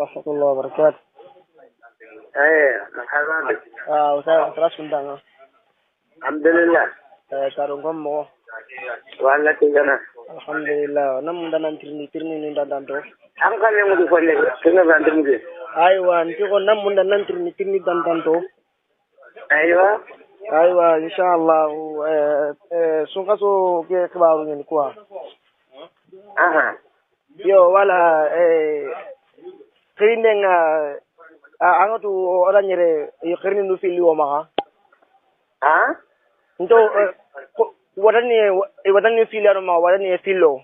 ورحمة الله وبركاته. مرحبا بك. وسهلا تراش من دانا. الحمد لله. كارونكم مو. والله كنا. الحمد لله. نم دانا ترني ندا دانتو. أنا كان يوم تقولي كنا بندر مجد. أيوة أنتي كون نم دانا ترني دانتو. أيوة. أيوة إن شاء الله. سونكاسو كبارو نكوا. Aha. Yo wala kirindenga angatu oranyere yo kirni no fili o maka. Ah? Nto wadani fili aro ma wadani filo.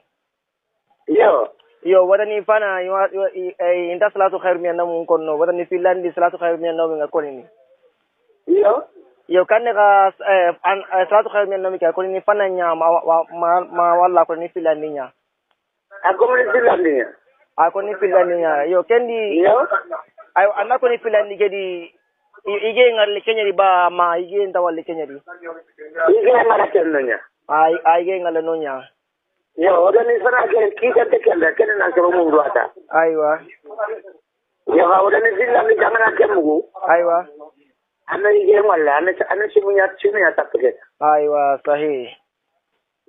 Yo wadani fana yo inta salatu khair mi namu konno wadani filandi salatu khair mi namu ngakonini. Yo kanne ka salatu khair mi namu ka konini fana nya ma wala konini filandi nya. Ako ni filandi. Ako ni filandi nya. Yo kendi ayo anako ni filandi kedi ige ngal Kenya di ba ma ige ndawal Kenya di. Ige ngal Kenya nya. Ige ngal no nya. Yo odani sana ke kikante kenda kena na kero mungu ata. Aywa. Yo odani filandi jamana kemugo. Aywa. Ana ige ngala ana simunya tapke. Aywa sahih.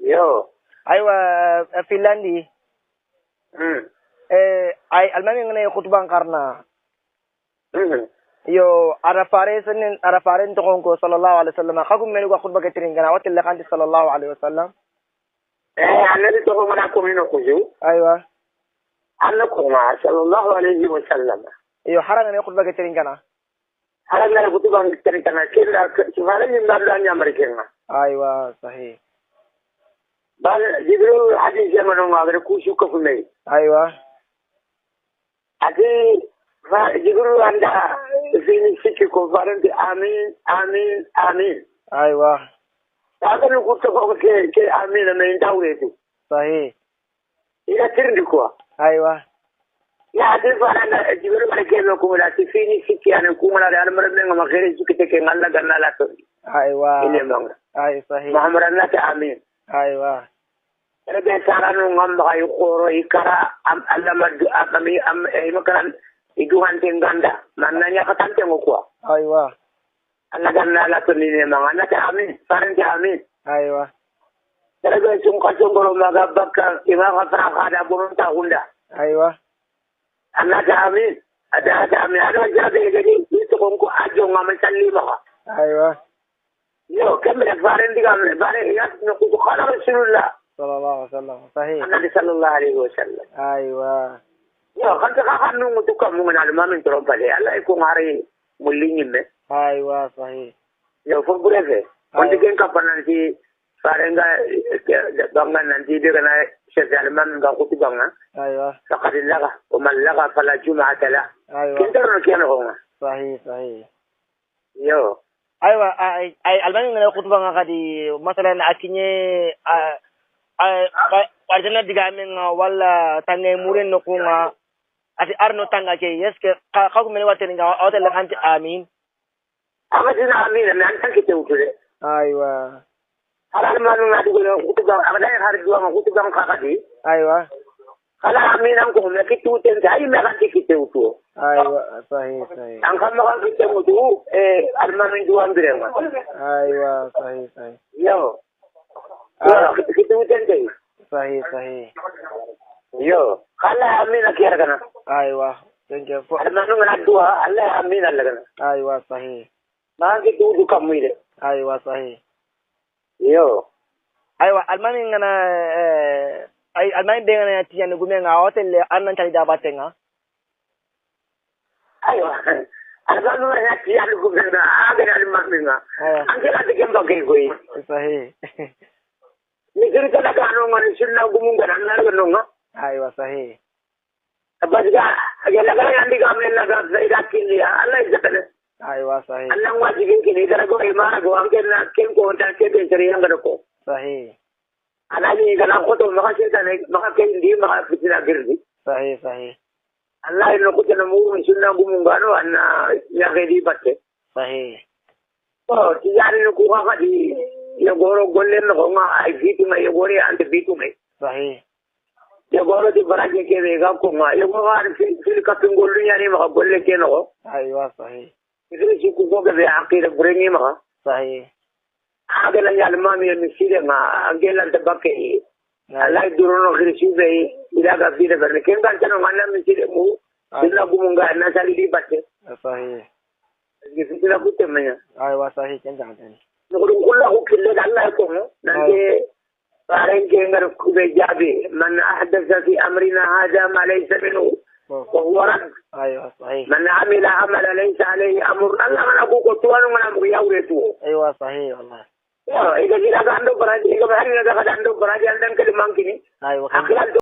Yo. Aywa filandi. Ay almami ngene khutban karna. Yo arafare to ko sallallahu alaihi wasallam khagum meni ko khutba ke tirin gana watil kanti sallallahu alaihi wasallam. Annabi to mana ko mino ko ju. Aywa. Annako ma sallallahu alaihi wasallam. Yo haranga ne khutba ke tirin gana. Haranga ne khutba ke tirin gana kila sifara ni ndanda nyamari kenga. Aywa sahih. Bal jibril hadis jamano ngagre kushu ko funai. Aywa. Ati jibril anda fini siki ko farante amin. Aywa. Takan ko to ko ke amin na ndawretu. Sahih. Ila tirndi ko. Aywa. Ya ati faranda jibril ba ke no ko la fini siki an ko mala al marne ngama khere siki te ke ngalla ganna la to. Aywa. Ile manga. Ay sahih. Muhammad annata amin. Aywa. Rebe saranu ngam bay khoro ikara am allama amami am makaran iduhan tenganda mananya katante ngokwa. Aywa. Allah ganna la to ni manga ta amin farante amin. Aywa. Rebe sum ka songoro maga bakka ima khatra khada burun ta hunda. Aywa. Allah ta amin. Ada amin ada jabe gadi itu ko ajo ngam sallima. Aywa. Yo kamera farante gamle bare yas no ko khala rasulullah sallallahu alaihi wasallam sahih. Nabi sallallahu alaihi wasallam. Aywa. Yo kan ka hanu mutu kam mun na mamin toron pale Allah ko ngare mulinyi me. Aywa sahih. Yo fo breve. On digen ka pananti farenga bangan nanti de kana shekal man ga ko tibanga. Aywa. Faqadillaga wa man laga fala jum'ata la. Aywa. Kintaro kiyano ko. Sahih sahih. Yo. Aywa ay albani ngene khutba ngakadi masalan akinye arjana digamen wala tanne muren no kunga ati arno tanga ke yeske ka ko men waten nga hotel kanti amin Amadina amin nan tanki te utude. Aywa. Ala manu ngadi ko kutuba abada har duwa ma kutuba kakadi. Aywa. Ala amin an ko me kitu ten dai me kan kite utu. Aywa sahih sahih. An kan ma kite utu almanu duwan birenga. Aywa sahih sahih. Yo. Kita hujan deh. Sahih sahih. Yo, kalau amin akhir kan? Aywa. Thank you. Almanu ngana dua, Allah amin Allah kan? Aywa sahih. Nanti tu kamu ini. Aywa sahih. Yo. Aywa almani ngana almani dengan tiyan gumenga hotel annan tali dabatenga. Aywa. Almanu ngana tiyan gumenga agak almanu. Angkat lagi kembang koi. Sahih. Ni kiri kana kanu ngani sunna gumunga nan nonga. Aywa sahih. Abadga agala gala andi gamen laga zaida kili Allah izatane. Aywa sahih. Allah wajibin kini dara go imana go angke na ken ko ta ke be sari ngada ko. Sahih. Anani kana ko to maka setane maka ken di maka fitina girdi. Sahih sahih. Allah ino ko tana mu sunna gumunga no anna ya gedi batte. Sahih. Oh tiyari no ko ka di yo goro golle no nga ai bitu mai yo gori ante bitu mai. Sahih. ya goro di baraje ke be ga ko ma ya go har fil ka pingollu yani ma golle ke no aywa sahih idri ci ku go be aqira bureni ma sahih hada la yal ma mi misire ma angela de bakke Allah durono khirisi be ila ga bi de berne ken kan tan ma na misire mu ila gumunga na sali di batte sahih gifitila kutemenya aywa sahih ken jangan nukudum kullahu kille Allah ko nande فارنك ينقر بجابي من أحدث في أمرنا هذا ما ليس منه وهو رد أيوة صحيح من عمل عمل ليس عليه أمر الله من أبوك وطوان من أمر يوريته أيوة صحيح والله إذا جينا عنده براجي إذا بحرنا عنده براجي عندنا كلمة كني أيوة